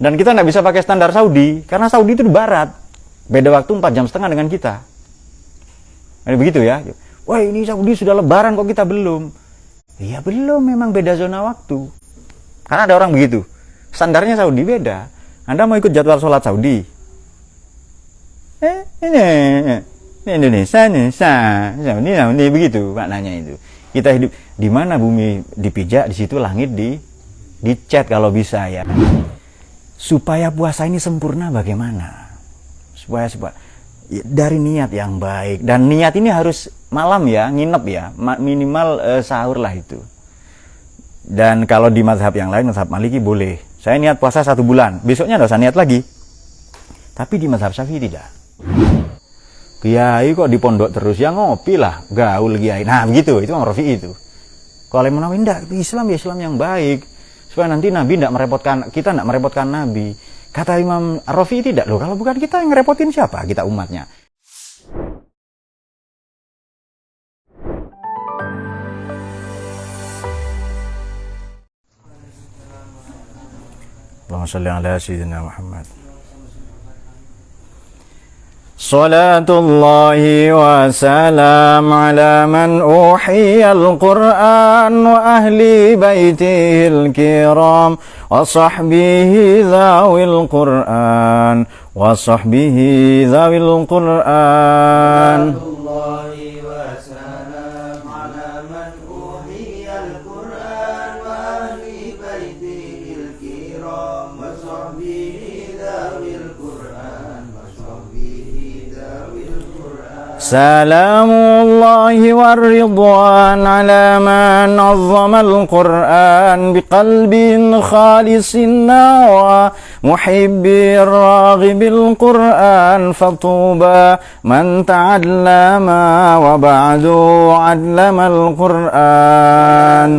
Dan kita nggak bisa pakai standar Saudi, karena Saudi itu di barat. Beda waktu 4,5 jam dengan kita. Nah, begitu ya. Wah, ini Saudi sudah lebaran kok kita belum. Iya belum, memang beda zona waktu. Karena ada orang begitu. Standarnya Saudi beda. Anda mau ikut jadwal sholat Saudi? Ini Indonesia, ini begitu maknanya itu. Kita hidup di mana bumi dipijak, di situ langit dicat kalau bisa ya. Supaya puasa ini sempurna bagaimana? Supaya dari niat yang baik, dan niat ini harus malam ya, nginep ya, minimal sahur lah itu. Dan kalau di mazhab yang lain, mazhab Maliki boleh. Saya niat puasa 1 bulan, besoknya nggak usah niat lagi. Tapi di mazhab Syafi'i tidak. Kiai kok di pondok terus, ya ngopi lah, gaul kiai. Nah begitu, itu Imam Rafi'i itu. Kalau Imam Nawawi enggak, Islam ya Islam yang baik. Supaya nanti Nabi tidak merepotkan, kita tidak merepotkan Nabi. Kata Imam Rafi'i tidak, loh kalau bukan kita yang ngerepotin siapa? Kita umatnya. Allahumma shalli ala sayyidina Muhammad. Salatullahi wa salam ala man uhiyal Qur'an wa ahli baitihil kiram wa sahbihi dhawil Qur'an wa sahbihi dhawil Qur'an. سلام الله والرضوان على من نظم القرآن بقلب خالص نوى محب الراغب القرآن فطوبى من تعلم وبعد علم القرآن.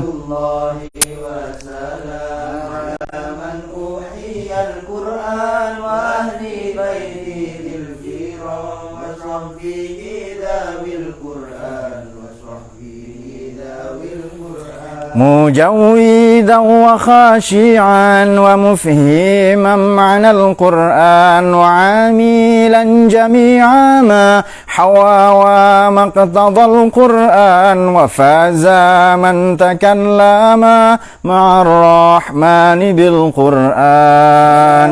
مجودا وخاشعا ومفهما معنى القرآن وعاملا جميع ما حوى ومقتضى القرآن وفاز من تكلم مع الرحمن بالقرآن.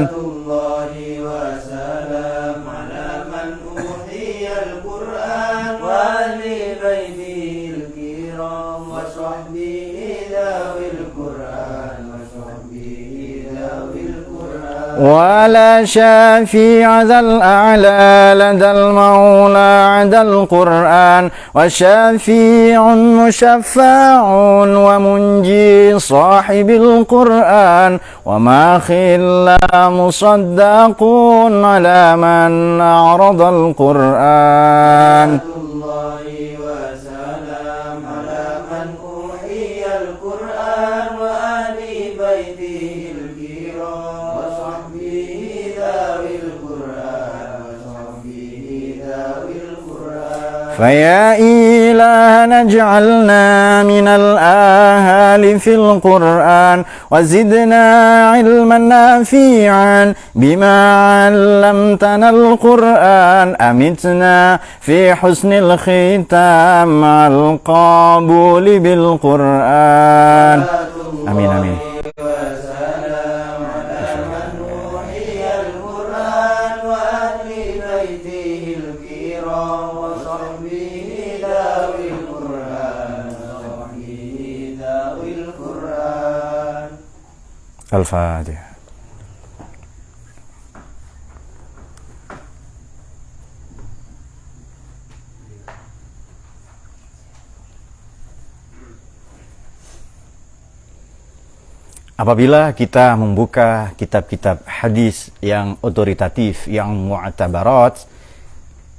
ولا شافيع ذا الأعلى لدى المولى عدا القرآن وشافيع مشفع ومنجي صاحب القرآن وما خلا مصدق على من أعرض القرآن. فيا إلهنا اجعلنا من الآهال في القرآن وزدنا علما نافعا بما علمتنا القرآن أمتنا في حسن الختام مع القبول بالقرآن. آمين آمين. Al-Fatihah. Apabila kita membuka kitab-kitab hadis yang otoritatif, yang mu'tabarat,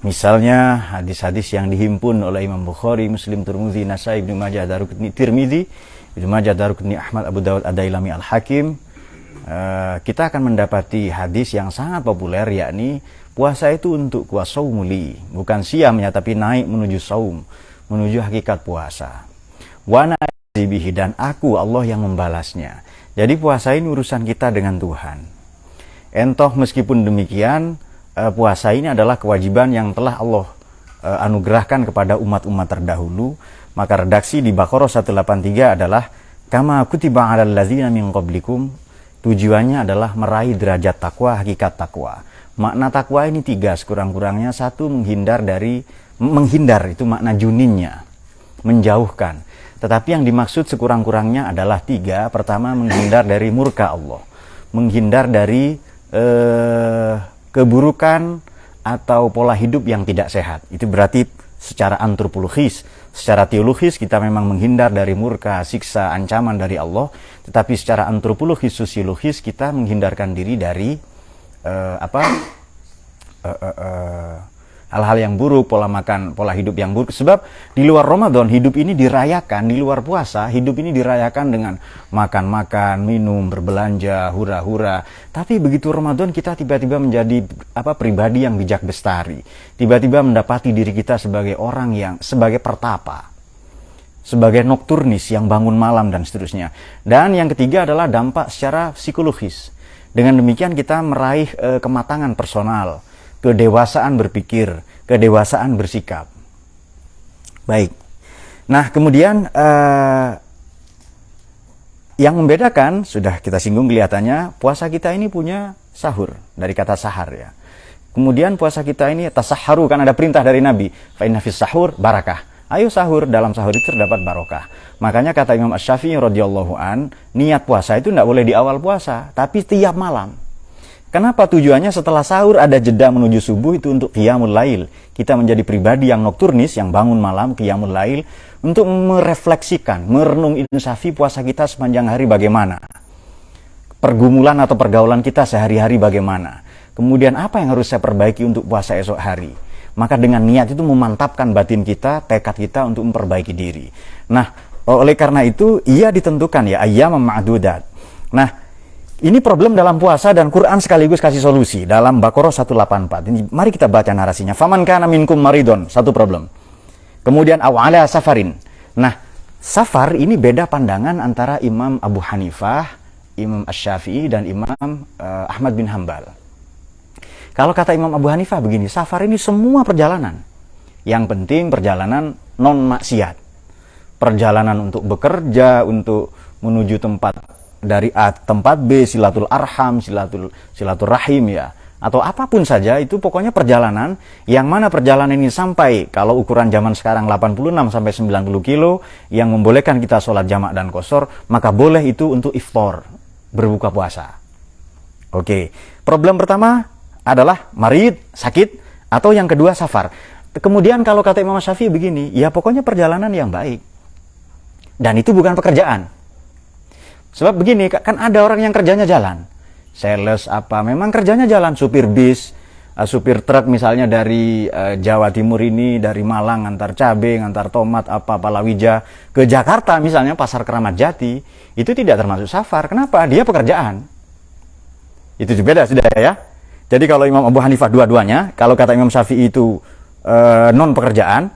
misalnya hadis-hadis yang dihimpun oleh Imam Bukhari, Muslim, Tirmidzi, Nasai, Ibnu Majah, Daruqutni, Tirmidzi, Ibnu Majah, Daruqutni, Ahmad, Abu Dawud, Ad-Dailami, Al-Hakim, kita akan mendapati hadis yang sangat populer, yakni puasa itu untuk kuasaumuli, bukan siamnya tapi naik menuju saum, menuju hakikat puasa. Wa bihi, dan aku Allah yang membalasnya. Jadi puasa ini urusan kita dengan Tuhan. Entoh meskipun demikian, puasa ini adalah kewajiban yang telah Allah anugerahkan kepada umat-umat terdahulu. Maka redaksi di Baqarah 183 adalah kama kutiba 'alal ladzina min qablikum. Tujuannya adalah meraih derajat takwa, hakikat takwa. Makna takwa ini 3 sekurang-kurangnya. 1, menghindar itu makna juninnya, menjauhkan. Tetapi yang dimaksud sekurang-kurangnya adalah 3. Pertama, menghindar dari murka Allah, menghindar dari keburukan atau pola hidup yang tidak sehat. Itu berarti secara antropologis, secara teologis kita memang menghindar dari murka, siksa, ancaman dari Allah. Tetapi secara antropologis, sosiologis kita menghindarkan diri dari hal-hal yang buruk, pola makan, pola hidup yang buruk. Sebab di luar Ramadan hidup ini dirayakan, di luar puasa hidup ini dirayakan dengan makan-makan, minum, berbelanja, hura-hura. Tapi begitu Ramadan kita tiba-tiba menjadi pribadi yang bijak bestari. Tiba-tiba mendapati diri kita sebagai orang yang sebagai pertapa, sebagai nokturnis yang bangun malam dan seterusnya. Dan yang ketiga adalah dampak secara psikologis. Dengan demikian kita meraih kematangan personal, kedewasaan berpikir, kedewasaan bersikap. Baik. Nah, kemudian yang membedakan, sudah kita singgung kelihatannya, puasa kita ini punya sahur, dari kata sahar ya. Kemudian puasa kita ini tasahharu, kan ada perintah dari Nabi, fa inna fis sahur barakah. Ayo sahur, dalam sahur itu terdapat barokah. Makanya kata Imam Asy-Syafi'i radhiyallahu an, niat puasa itu tidak boleh di awal puasa, tapi tiap malam. Kenapa? Tujuannya setelah sahur ada jeda menuju subuh, itu untuk qiyamul lail. Kita menjadi pribadi yang nokturnis, yang bangun malam, qiyamul lail, untuk merefleksikan, merenung insafi puasa kita sepanjang hari bagaimana. Pergumulan atau pergaulan kita sehari-hari bagaimana. Kemudian apa yang harus saya perbaiki untuk puasa esok hari. Maka dengan niat itu memantapkan batin kita, tekad kita untuk memperbaiki diri. Nah, oleh karena itu, ia ditentukan ya, ayyam ma'dudat. Nah, ini problem dalam puasa dan Quran sekaligus kasih solusi dalam Baqarah 184. Ini, mari kita baca narasinya. Faman kana minkum maridon, satu problem. Kemudian aw ala safarin. Nah, safar ini beda pandangan antara Imam Abu Hanifah, Imam Asy-Syafi'i dan Imam Ahmad bin Hambal. Kalau kata Imam Abu Hanifah begini, safar ini semua perjalanan. Yang penting perjalanan non maksiat. Perjalanan untuk bekerja, untuk menuju tempat dari A tempat B, silatul arham, silaturahim ya, atau apapun saja, itu pokoknya perjalanan yang mana perjalanan ini sampai, kalau ukuran zaman sekarang 86 sampai 90 kilo yang membolehkan kita sholat jamak dan qashar, maka boleh itu untuk iftar, berbuka puasa. Oke, problem pertama adalah marid, sakit, atau yang kedua safar. Kemudian kalau kata Imam Syafi'i begini, ya pokoknya perjalanan yang baik, dan itu bukan pekerjaan. Sebab begini, kan ada orang yang kerjanya jalan, sales apa, memang kerjanya jalan, supir bis, supir truk misalnya dari Jawa Timur ini, dari Malang antar cabai, antar tomat, apa palawija ke Jakarta misalnya, pasar Keramat Jati, itu tidak termasuk safar. Kenapa? Dia pekerjaan. Itu beda sudah ya. Jadi kalau Imam Abu Hanifah dua-duanya, kalau kata Imam Syafi'i itu non pekerjaan,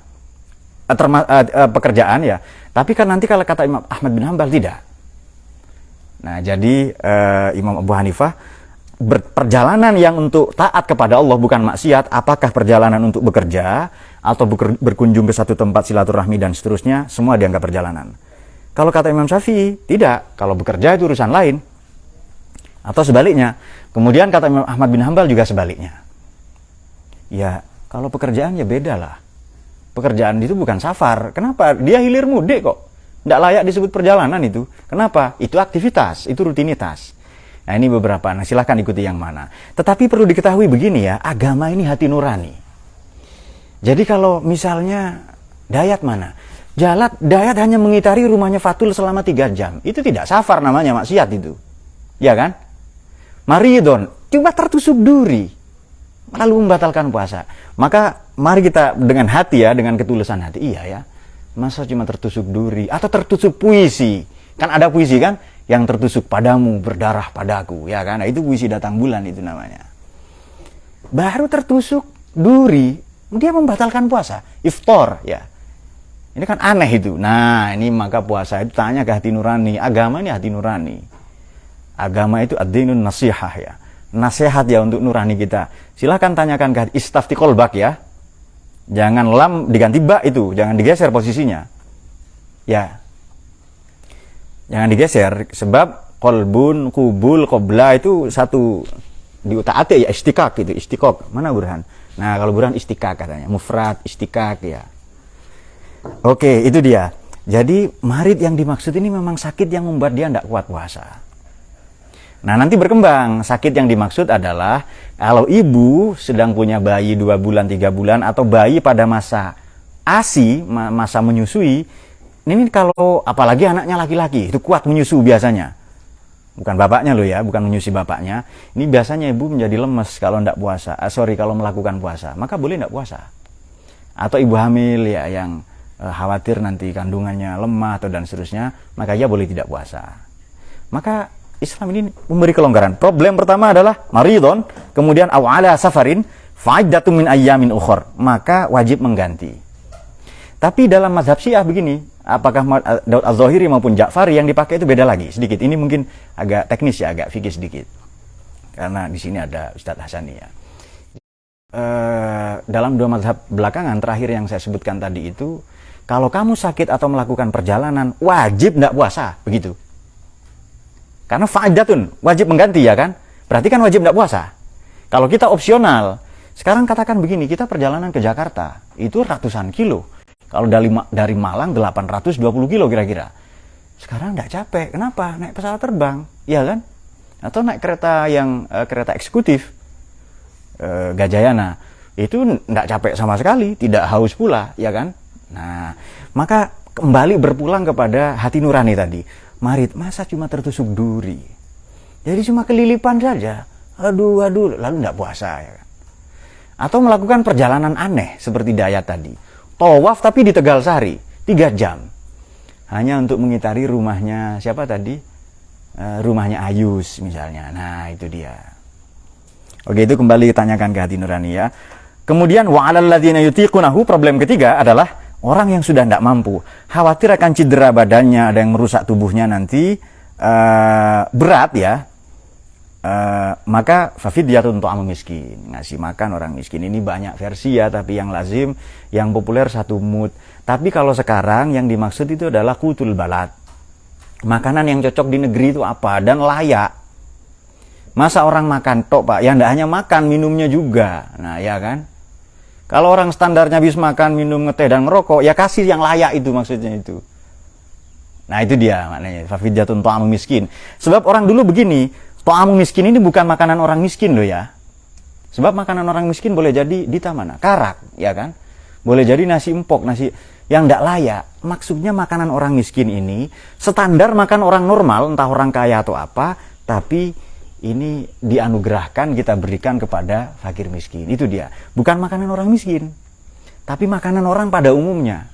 pekerjaan ya. Tapi kan nanti kalau kata Imam Ahmad bin Hambal tidak. Nah, jadi Imam Abu Hanifah, perjalanan yang untuk taat kepada Allah bukan maksiat, apakah perjalanan untuk bekerja atau berkunjung ke satu tempat silaturahmi dan seterusnya, semua dianggap perjalanan. Kalau kata Imam Syafi'i, tidak. Kalau bekerja itu urusan lain. Atau sebaliknya. Kemudian kata Imam Ahmad bin Hambal juga sebaliknya. Ya, kalau pekerjaan ya beda lah. Pekerjaan itu bukan safar. Kenapa? Dia hilir mudik kok. Tidak layak disebut perjalanan itu. Kenapa? Itu aktivitas, itu rutinitas. Nah, ini beberapa. Nah, silahkan ikuti yang mana. Tetapi perlu diketahui begini ya, agama ini hati nurani. Jadi kalau misalnya Dayat mana? Dayat hanya mengitari rumahnya Fatul selama 3 jam. Itu tidak safar namanya, maksiat itu. Ya kan? Maridon, cuma tertusuk duri, lalu membatalkan puasa. Maka mari kita dengan hati ya, dengan ketulusan hati. Iya ya. Masa cuma tertusuk duri atau tertusuk puisi? Kan ada puisi kan, yang tertusuk padamu berdarah padaku, ya kan? Nah, itu puisi datang bulan itu namanya. Baru tertusuk duri, dia membatalkan puasa, iftar ya. Ini kan aneh itu. Nah, ini maka puasa itu tanya ke hati nurani. Agama ini hati nurani. Agama itu ad-dinun nasihah ya. nasihat ya untuk nurani kita. Silahkan tanyakan ke hati, istafti kolbak ya. Jangan lam diganti ba itu, jangan digeser posisinya. Ya. Jangan digeser, sebab kolbun, kubul, qobla itu satu di utaate ya, istikak itu, istikok. Mana Burhan? Nah, kalau Burhan istikak katanya, mufrad, istikak ya. Oke, itu dia. Jadi marid yang dimaksud ini memang sakit yang membuat dia tidak kuat puasa. Nah, nanti berkembang. Sakit yang dimaksud adalah kalau ibu sedang punya bayi 2 bulan, 3 bulan, atau bayi pada masa ASI, masa menyusui. Ini kalau apalagi anaknya laki-laki, itu kuat menyusu biasanya. Bukan bapaknya loh ya, bukan menyusui bapaknya. Ini biasanya ibu menjadi lemes kalau tidak puasa. Kalau melakukan puasa, maka boleh tidak puasa. Atau ibu hamil ya yang khawatir nanti kandungannya lemah atau dan seterusnya, maka ia boleh tidak puasa. Maka Islam ini memberi kelonggaran. Problem pertama adalah maridon, kemudian awala safarin, fa'iddatun min ayyamin ukhor, maka wajib mengganti. Tapi dalam mazhab Syiah begini, apakah Daud Az-Zahiri maupun Ja'fari yang dipakai itu beda lagi sedikit. Ini mungkin agak teknis ya, agak fikih sedikit. Karena di sini ada Ustadz Hasani ya. Dalam 2 mazhab belakangan terakhir yang saya sebutkan tadi itu, kalau kamu sakit atau melakukan perjalanan, wajib tidak puasa, begitu. Karena fa'idatun, wajib mengganti ya kan? Berarti kan wajib tidak puasa. Kalau kita opsional, sekarang katakan begini, kita perjalanan ke Jakarta, itu ratusan kilo. Kalau dari Malang 820 kilo kira-kira. Sekarang tidak capek, kenapa? Naik pesawat terbang, ya kan? Atau naik kereta yang kereta eksekutif, Gajayana. Itu tidak capek sama sekali, tidak haus pula, ya kan? Nah, maka kembali berpulang kepada hati nurani tadi. Marid, masa cuma tertusuk duri? Jadi cuma kelilipan saja. Aduh, lalu tidak puasa ya kan? Atau melakukan perjalanan aneh seperti Dayat tadi. Tawaf tapi di Tegal Sari, 3 jam. Hanya untuk mengitari rumahnya siapa tadi? Rumahnya Ayus misalnya. Nah, itu dia. Oke, itu kembali tanyakan ke hati nurani ya. Kemudian wa'alal ladzina yutiqunahu, problem ketiga adalah orang yang sudah tidak mampu, khawatir akan cedera badannya, ada yang merusak tubuhnya nanti, berat ya, maka fafidyatun ta'amu miskin, ngasih makan orang miskin. Ini banyak versi ya, tapi yang lazim, yang populer 1 mud. Tapi kalau sekarang yang dimaksud itu adalah qutul balad, makanan yang cocok di negeri itu apa dan layak. Masa orang makan tok Pak, yang tidak hanya makan, minumnya juga. Nah ya kan, kalau orang standarnya habis makan, minum, ngeteh, dan ngerokok, ya kasih yang layak itu maksudnya itu. Nah itu dia maknanya, fafidyatun ta'amu miskin. Sebab orang dulu begini, ta'amu miskin ini bukan makanan orang miskin loh ya. Sebab makanan orang miskin boleh jadi dita mana? Karak, ya kan? Boleh jadi nasi empok, nasi yang tidak layak. Maksudnya makanan orang miskin ini, standar makan orang normal, entah orang kaya atau apa, tapi ini dianugerahkan, kita berikan kepada fakir miskin. Itu dia, bukan makanan orang miskin, tapi makanan orang pada umumnya.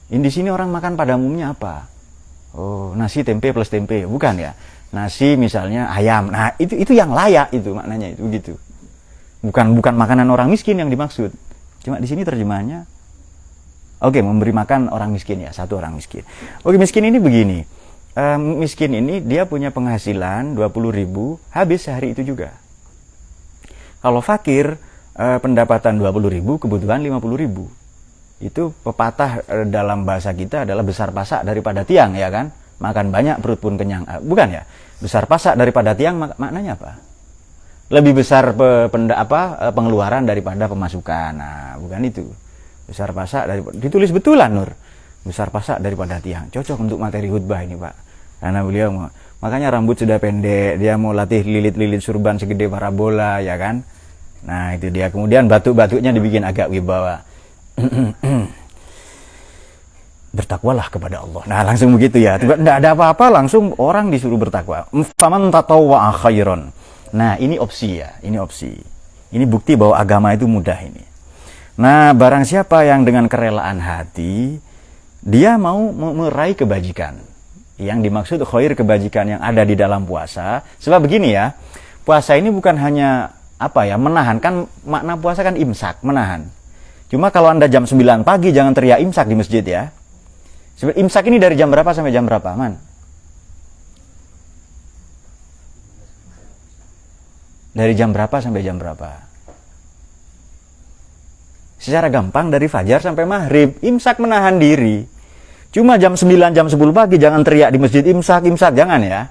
Ini di sini orang makan pada umumnya apa? Oh, nasi tempe plus tempe, bukan ya? Nasi misalnya ayam. Nah, itu yang layak itu maknanya itu gitu. Bukan makanan orang miskin yang dimaksud. Cuma di sini terjemahannya oke, memberi makan orang miskin ya, 1 orang miskin. Oke, miskin ini begini. Miskin ini dia punya penghasilan 20.000, habis sehari itu juga. Kalau fakir, pendapatan 20.000, kebutuhan 50.000. Itu pepatah dalam bahasa kita adalah besar pasak daripada tiang, ya kan? Makan banyak perut pun kenyang. Bukan ya? Besar pasak daripada tiang maknanya apa? Lebih besar pengeluaran daripada pemasukan. Nah, bukan itu. Besar pasak daripada, ditulis betulan Nur. Besar pasak daripada tiang. Cocok untuk materi khutbah ini Pak. Karena beliau makanya rambut sudah pendek, dia mau latih lilit-lilit surban segede parabola, ya kan? Nah itu dia. Kemudian batuk-batuknya dibikin agak wibawa. Bertakwalah kepada Allah. Nah langsung begitu ya. Tidak ada apa-apa, langsung orang disuruh bertakwa. Faman tatawwa'a khairon. Nah ini opsi ya, ini opsi. Ini bukti bahwa agama itu mudah ini. Nah barang siapa yang dengan kerelaan hati, dia mau meraih kebajikan. Yang dimaksud khair, kebajikan yang ada di dalam puasa. Sebab begini ya, puasa ini bukan hanya menahan, kan makna puasa kan imsak, menahan. Cuma kalau Anda jam 9 pagi jangan teriak imsak di masjid ya. Sebab imsak ini dari jam berapa sampai jam berapa, Man? Dari jam berapa sampai jam berapa? Secara gampang dari fajar sampai maghrib. Imsak menahan diri. Cuma jam 9, jam 10 pagi jangan teriak di masjid imsak, imsak, jangan ya.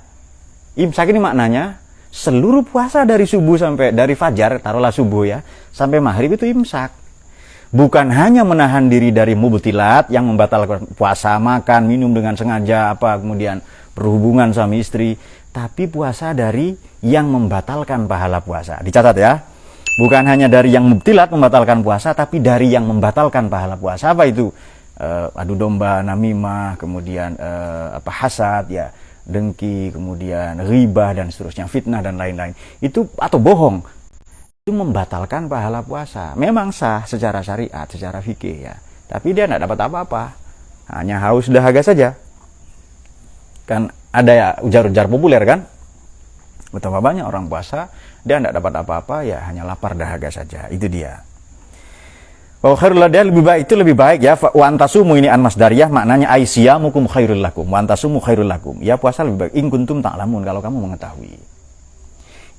Imsak ini maknanya seluruh puasa dari subuh sampai dari fajar, taruhlah subuh ya, sampai maghrib itu imsak. Bukan hanya menahan diri dari mubtilat yang membatalkan puasa, makan, minum dengan sengaja, kemudian berhubungan suami istri, tapi puasa dari yang membatalkan pahala puasa. Dicatat ya. Bukan hanya dari yang mubtilat membatalkan puasa, tapi dari yang membatalkan pahala puasa. Apa itu? Adu domba, namimah, kemudian hasad ya, dengki, kemudian ghibah dan seterusnya, fitnah dan lain-lain. Itu atau bohong. Itu membatalkan pahala puasa. Memang sah secara syariat, secara fikih ya. Tapi dia tidak dapat apa-apa. Hanya haus dahaga saja. Kan ada ya ujar-ujar populer kan? Betapa banyak orang puasa, dia tidak dapat apa-apa, ya hanya lapar dahaga saja. Itu dia. Dia lebih baik ya. Wa antasumu ini an masdariyah, maknanya aisyamukum khairul lakum. Wa antasumu khairul lakum. Ya puasa lebih baik. In kuntum ta'lamun, kalau kamu mengetahui.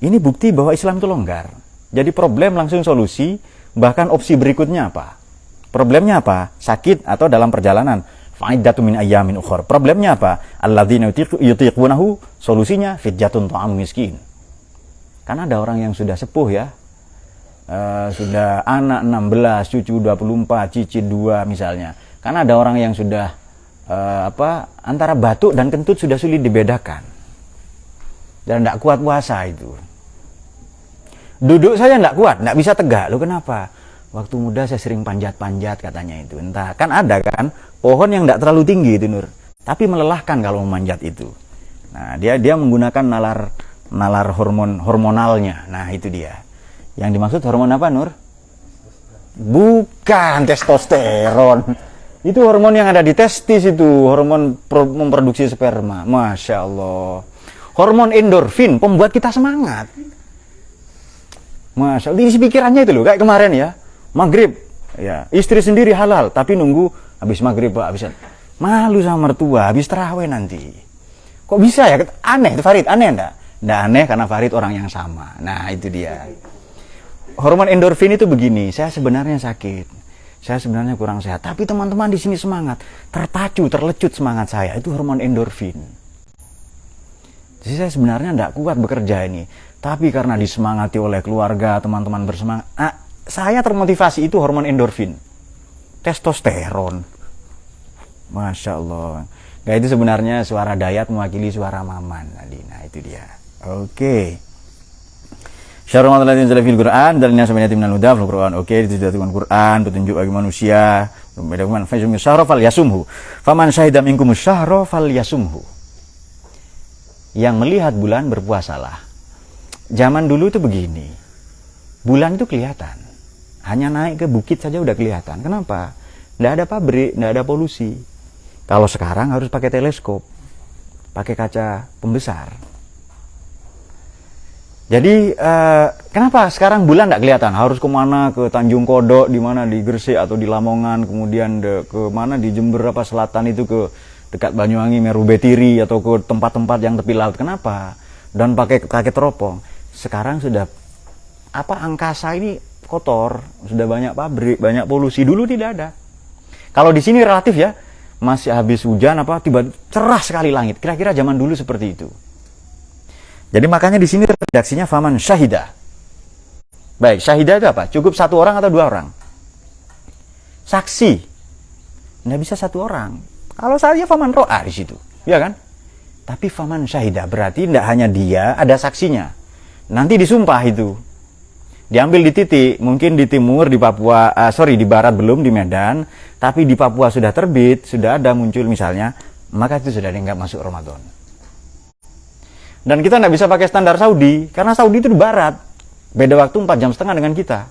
Ini bukti bahwa Islam itu longgar. Jadi problem langsung solusi, bahkan opsi berikutnya apa? Problemnya apa? Sakit atau dalam perjalanan. Fa'iddatu min ayyamin ukhra. Problemnya apa? Alladzina yutiqunahu, solusinya fidyatun ta'am miskin. Karena ada orang yang sudah sepuh ya. Sudah anak 16, cucu 24, cicit 2 misalnya. Karena ada orang yang sudah antara batuk dan kentut sudah sulit dibedakan. Dan tidak kuat puasa itu. Duduk saja tidak kuat, tidak bisa tegak. Loh kenapa? Waktu muda saya sering panjat-panjat katanya itu. Entah, kan ada kan pohon yang tidak terlalu tinggi itu Nur, tapi melelahkan kalau memanjat itu. Nah, dia menggunakan nalar hormonalnya. Nah, itu dia. Yang dimaksud hormon apa, Nur? Bukan testosteron. Itu hormon yang ada di testis itu, hormon memproduksi sperma. Masya Allah. Hormon endorfin, pembuat kita semangat. Masya Allah, isi pikirannya itu loh, kayak kemarin ya. Maghrib, ya, istri sendiri halal, tapi nunggu habis maghrib, habis malu sama mertua, habis tarawih nanti. Kok bisa ya? Aneh, itu Farid, aneh enggak? Enggak aneh karena Farid orang yang sama. Nah, itu dia. Hormon endorfin itu begini, saya sebenarnya sakit, saya sebenarnya kurang sehat, tapi teman-teman di sini semangat, terpacu, terlecut semangat saya, itu hormon endorfin. Jadi saya sebenarnya enggak kuat bekerja ini, tapi karena disemangati oleh keluarga, teman-teman bersemangat, saya termotivasi, itu hormon endorfin. Testosteron. Masya Allah. Nah, itu sebenarnya suara Dayat mewakili suara Maman. Nah, itu dia. Oke. Syarul matlatin fil Quran, dalilnya sebenarnya minal huda fil Quran. Oke, itu sudah Quran, petunjuk bagi manusia. Berbeda fa'isum syahra fal yasumhu. Faman syahida minkum syahra fal yasumhu. Yang melihat bulan berpuasalah. Zaman dulu itu begini. Bulan itu kelihatan. Hanya naik ke bukit saja udah kelihatan. Kenapa? Nggak ada pabrik, nggak ada polusi. Kalau sekarang harus pakai teleskop, pakai kaca pembesar. Jadi kenapa sekarang bulan nggak kelihatan? Harus kemana? Ke Tanjung Kodok, di mana di Gresik atau di Lamongan, kemudian ke mana di Jember selatan itu ke dekat Banyuwangi, Meru Betiri atau ke tempat-tempat yang tepi laut. Kenapa? Dan pakai teropong. Sekarang sudah angkasa ini kotor, sudah banyak pabrik, banyak polusi. Dulu tidak ada. Kalau di sini relatif ya, masih habis hujan tiba cerah sekali langit. Kira-kira zaman dulu seperti itu. Jadi makanya di sini redaksinya faman syahida. Baik, syahida itu apa? Cukup satu orang atau dua orang? Saksi. Nggak bisa satu orang. Kalau saya faman ro'a di situ, ya kan? Tapi faman syahida berarti tidak hanya dia, ada saksinya. Nanti disumpah itu. Diambil di titik, mungkin di timur, di Papua, di barat belum, di Medan, tapi di Papua sudah terbit, sudah ada muncul misalnya, maka itu sudah dianggap masuk Ramadan. Dan kita tidak bisa pakai standar Saudi, karena Saudi itu di barat, beda waktu 4 jam setengah dengan kita.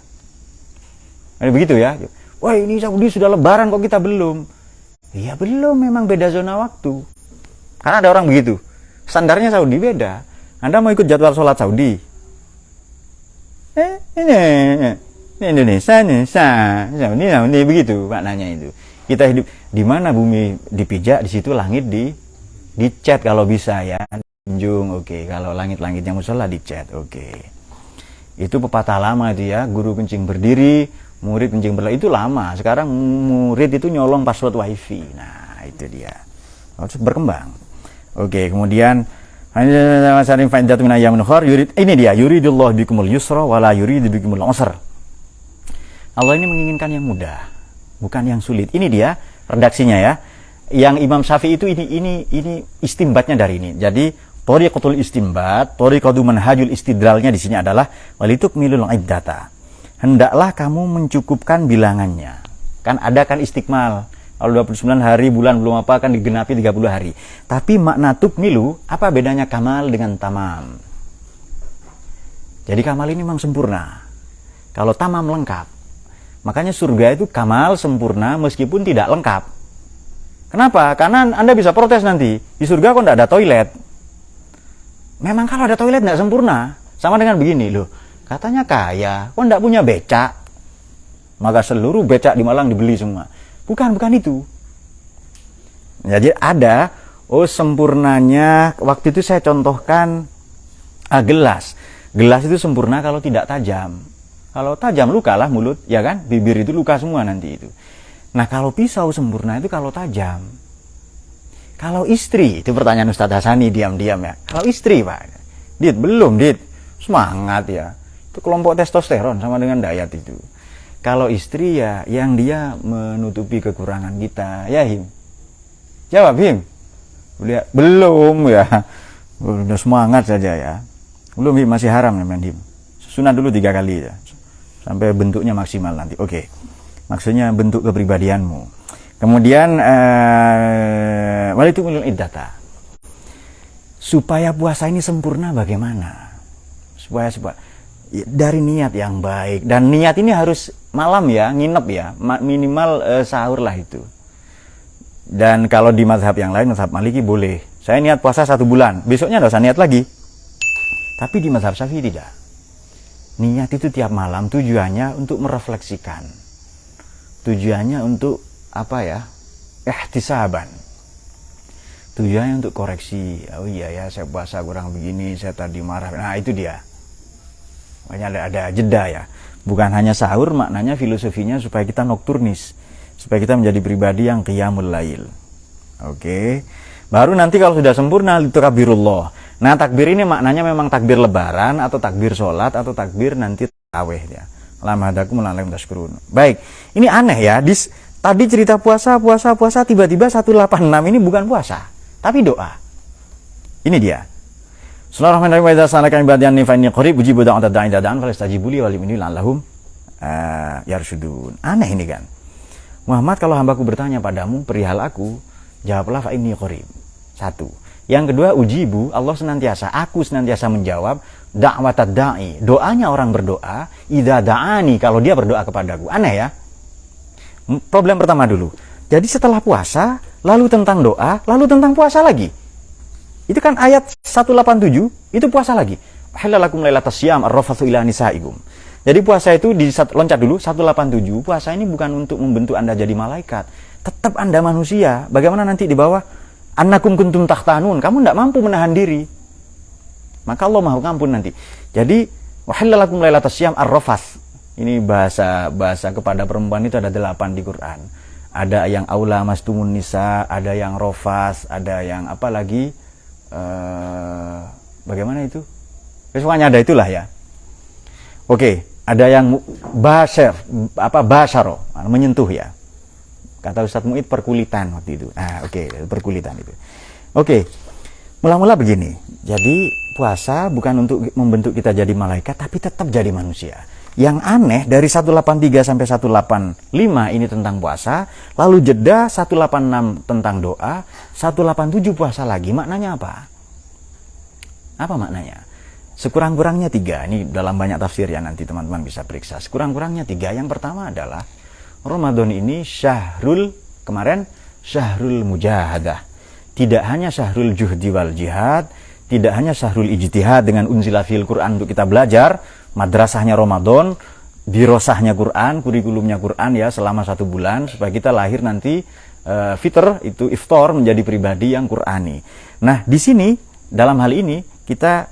Nah, begitu ya. Wah, ini Saudi sudah lebaran kok kita belum. Iya belum, memang beda zona waktu. Karena ada orang begitu, standarnya Saudi beda. Anda mau ikut jadwal sholat Saudi? Ini Indonesia, ini begitu maknanya itu. Kita hidup di mana bumi dipijak, di situ langit dicat kalau bisa ya, junjung, oke. Kalau langit-langitnya musola dicat, oke. Itu pepatah lama itu ya, guru kencing berdiri, murid kencing berlari, itu lama. Sekarang murid itu nyolong password wifi. Nah, itu dia. Harus berkembang. Oke, kemudian ini dia, yuridullahu bikumul yusra wala yuridu bikumul usra. Allah ini menginginkan yang mudah, bukan yang sulit. Ini dia redaksinya ya. Yang Imam Syafi'i itu ini istimbatnya dari ini. Jadi thariqatul istimbat, thariqatu manhajul istidlalnya di sini adalah walitukmilul iddata. Hendaklah kamu mencukupkan bilangannya. Kan ada kan istikmal. Kalau 29 hari bulan belum apa kan digenapi 30 hari. Tapi makna tukmilu, apa bedanya kamal dengan tamam? Jadi kamal ini memang sempurna. Kalau tamam lengkap. Makanya surga itu kamal sempurna meskipun tidak lengkap. Kenapa? Karena Anda bisa protes nanti. Di surga kok tidak ada toilet. Memang kalau ada toilet tidak sempurna. Sama dengan begini loh. Katanya kaya, kok tidak punya becak? Maka seluruh becak di Malang dibeli semua. Bukan itu. Jadi ada, sempurnanya, waktu itu saya contohkan gelas. Gelas itu sempurna kalau tidak tajam. Kalau tajam lukalah mulut, ya kan? Bibir itu luka semua nanti itu. Nah kalau pisau sempurna itu kalau tajam. Kalau istri, itu pertanyaan Ustadz Hasani diam-diam ya. Kalau istri Pak, Dit belum Dit, semangat ya. Itu kelompok testosteron sama dengan Dayat itu. Kalau istri ya yang dia menutupi kekurangan kita, ya Him. Jawab Him. Belum ya. Udah semangat saja ya. Belum Him, masih haram namanya Him. Sunat dulu 3 kali ya. Sampai bentuknya maksimal nanti. Oke. Maksudnya bentuk kepribadianmu. Kemudian walitukmilul iddata. Supaya puasa ini sempurna bagaimana? Supaya dari niat yang baik, dan niat ini harus malam ya, nginep ya, minimal sahur lah itu. Dan kalau di mazhab yang lain, mazhab Maliki boleh. Saya niat puasa 1 bulan, besoknya nggak usah niat lagi. Tapi di mazhab Syafi'i tidak. Niat itu tiap malam tujuannya untuk merefleksikan. Tujuannya untuk apa ya? Ihtisaban. Tujuannya untuk koreksi. Oh iya ya, saya puasa kurang begini, saya tadi marah. Nah, itu dia. Makanya ada jeda ya. Bukan hanya sahur, maknanya filosofinya supaya kita nokturnis. Supaya kita menjadi pribadi yang qiyamul lail. Oke. Baru nanti kalau sudah sempurna itu takbirullah. Nah, takbir ini maknanya memang takbir lebaran atau takbir sholat atau takbir nanti tarawih ya. Lamadakum la'alakum tashkurun. Baik. Ini aneh ya. Tadi cerita puasa tiba-tiba 186 ini bukan puasa, tapi doa. Ini dia. Bismillahirrahmanirrahim. Wa idza sa'alaka ibadi anni fa inni qarib ujibu da'watad da'i idza da'an fastajibu li wa li'minni la'allahum yarshudun. Aneh ini kan. Muhammad, kalau hambaku bertanya padamu perihal aku, jawablah fa inni qarib. 1. Yang kedua, ujibu, Allah senantiasa, aku senantiasa menjawab da'watad da'i, doanya orang berdoa, idza da'ani, kalau dia berdoa kepadaku. Aneh ya. Problem pertama dulu. Jadi setelah puasa, lalu tentang doa, lalu tentang puasa lagi. Itu kan ayat 187, itu puasa lagi. Halalakum lailatas syiyam ar-rafatsu ila nisaikum. Jadi puasa itu loncat dulu 187. Puasa ini bukan untuk membentuk Anda jadi malaikat. Tetap Anda manusia. Bagaimana nanti di bawah annakum kuntum tahtanun, kamu tidak mampu menahan diri. Maka Allah Maha Pengampun nanti. Jadi halalakum lailatas syiyam ar-rafats. Ini bahasa kepada perempuan itu ada 8 di Quran. Ada yang aula mastumun nisa, ada yang rofas, ada yang apa lagi? Bagaimana itu? Pokoknya ada itulah ya. Oke, ada yang basyaro, menyentuh ya. Kata Ustadz Mu'id perkulitan waktu itu. Perkulitan itu. Oke. Mula-mula begini. Jadi puasa bukan untuk membentuk kita jadi malaikat, tapi tetap jadi manusia. Yang aneh dari 183 sampai 185 ini tentang puasa, lalu jeda 186 tentang doa, 187 puasa lagi. Maknanya apa? Apa maknanya? Sekurang-kurangnya 3. Ini dalam banyak tafsir ya, nanti teman-teman bisa periksa. Sekurang-kurangnya 3. Yang pertama adalah Ramadan ini syahrul mujahadah. Tidak hanya syahrul juhdi wal jihad, tidak hanya syahrul ijtihad dengan unzila fil Quran untuk kita belajar, madrasahnya Ramadan, dirosahnya Quran, kurikulumnya Quran ya selama 1 bulan supaya kita lahir nanti fitr itu iftar menjadi pribadi yang Qurani. Nah, di sini dalam hal ini kita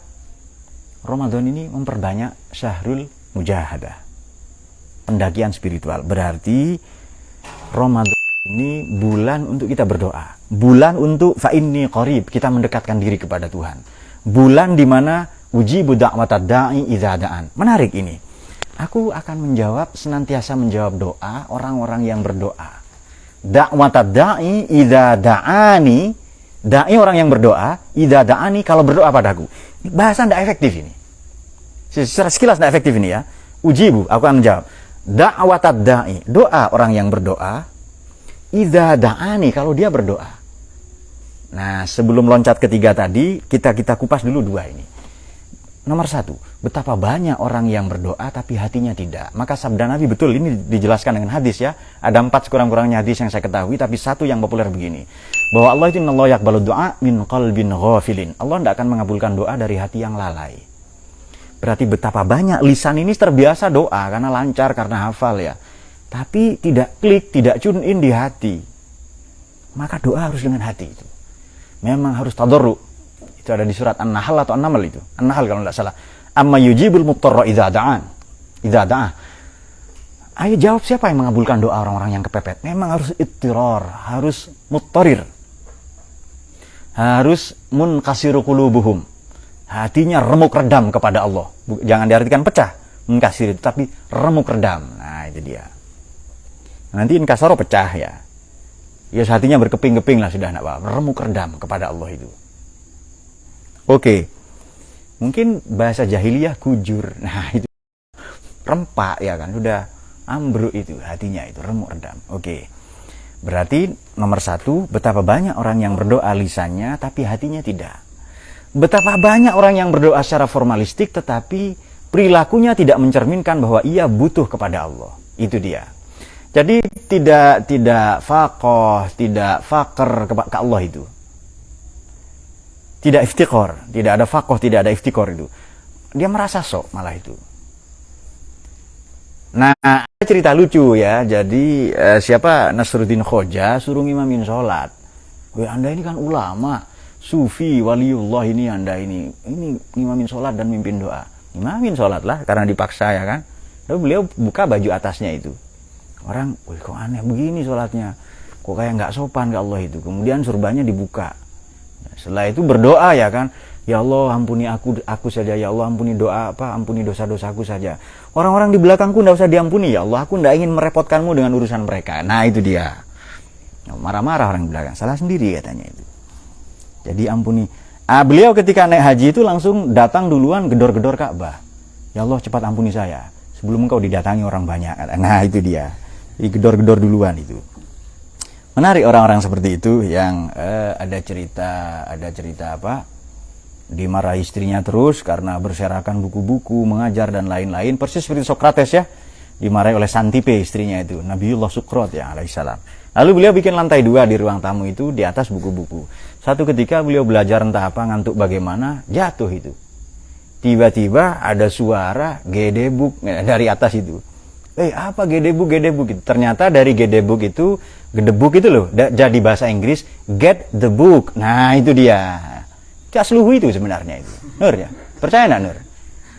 Ramadan ini memperbanyak syahrul mujahadah, pendakian spiritual. Berarti Ramadan ini bulan untuk kita berdoa, bulan untuk fa inni qarib, kita mendekatkan diri kepada Tuhan, bulan dimana ujibu da'watad da'i idza da'an. Menarik ini, aku akan menjawab, senantiasa menjawab doa orang-orang yang berdoa. Da'watad da'i idza da'ani, da'i orang yang berdoa, idza da'ani kalau berdoa padaku. Bahasa tidak efektif ini, secara sekilas tidak efektif ini ya. Ujibu, aku akan menjawab. Da'watad da'i, doa orang yang berdoa, idza da'ani kalau dia berdoa. Nah, sebelum loncat ketiga tadi, kita kupas dulu dua ini. Nomor satu, betapa banyak orang yang berdoa tapi hatinya tidak. Maka sabda Nabi, betul ini dijelaskan dengan hadis ya. Ada 4 sekurang-kurangnya hadis yang saya ketahui, tapi satu yang populer begini, bahwa Allah itu innallaha yaqbalu du'a min qalbin ghafilin. Allah tidak akan mengabulkan doa dari hati yang lalai. Berarti betapa banyak lisan ini terbiasa doa karena lancar, karena hafal ya, tapi tidak klik, tidak tune in di hati. Maka doa harus dengan hati itu. Memang harus tadarru. Itu ada di surat An-Nahl atau An-Naml itu. An-Nahl kalau tidak salah. Amma yujibul muttarra idza da'an. Idza da'a. Ayo jawab, siapa yang mengabulkan doa orang-orang yang kepepet? Memang harus ittirar, harus muttarir. Harus munkasiru qulubuhum. Hatinya remuk redam kepada Allah. Jangan diartikan pecah, munkasir itu, tapi remuk redam. Nah, itu dia. Nanti inkasaro pecah ya. Ya hatinya berkeping-keping lah sudah, enggak apa-apa. Remuk redam kepada Allah itu. Oke. Mungkin bahasa jahiliyah kujur. Nah, itu rempak ya kan, sudah ambruk itu hatinya, itu remuk redam. Oke. Berarti nomor satu, betapa banyak orang yang berdoa lisannya tapi hatinya tidak. Betapa banyak orang yang berdoa secara formalistik tetapi perilakunya tidak mencerminkan bahwa ia butuh kepada Allah. Itu dia. Jadi tidak faqih, tidak faqr ke Allah itu. Tidak iftiqor, tidak ada faqih, tidak ada iftiqor itu. Dia merasa sok malah itu. Nah, ada cerita lucu ya. Jadi siapa Nasruddin Khoja suruh ngimamin sholat. Anda ini kan ulama, sufi, waliullah, ini Anda ini ngimamin sholat dan mimpin doa. Ngimamin sholat lah karena dipaksa ya kan. Lalu beliau buka baju atasnya itu. Orang, wih kok aneh begini sholatnya, kok kayak nggak sopan ke Allah itu. Kemudian surbannya dibuka. Setelah itu berdoa ya kan, ya Allah ampuni aku saja, ya Allah ampuni ampuni dosa-dosaku saja. Orang-orang di belakangku nggak usah diampuni ya Allah, aku nggak ingin merepotkanmu dengan urusan mereka. Nah itu dia. Marah-marah orang di belakang, salah sendiri katanya itu. Jadi ampuni. Beliau ketika naik haji itu langsung datang duluan gedor-gedor Ka'bah. Ya Allah cepat ampuni saya sebelum engkau didatangi orang banyak. Nah itu dia. Gedor-gedor duluan itu. Menarik orang-orang seperti itu yang ada cerita apa, dimarahi istrinya terus karena berserakan buku-buku, mengajar dan lain-lain, persis seperti Sokrates ya, dimarahi oleh Santipe istrinya itu, Nabiullah Sukrot ya alaihissalam. Lalu beliau bikin lantai 2 di ruang tamu itu, di atas buku-buku. Satu ketika beliau belajar entah apa, ngantuk bagaimana, jatuh itu. Tiba-tiba ada suara gedebuk dari atas itu. Apa gedebuk itu? Ternyata dari gedebuk itu, gedebuk itu loh, jadi bahasa Inggris get the book. Nah itu dia. Asluhu itu sebenarnya itu. Nur ya, percaya nggak Nur?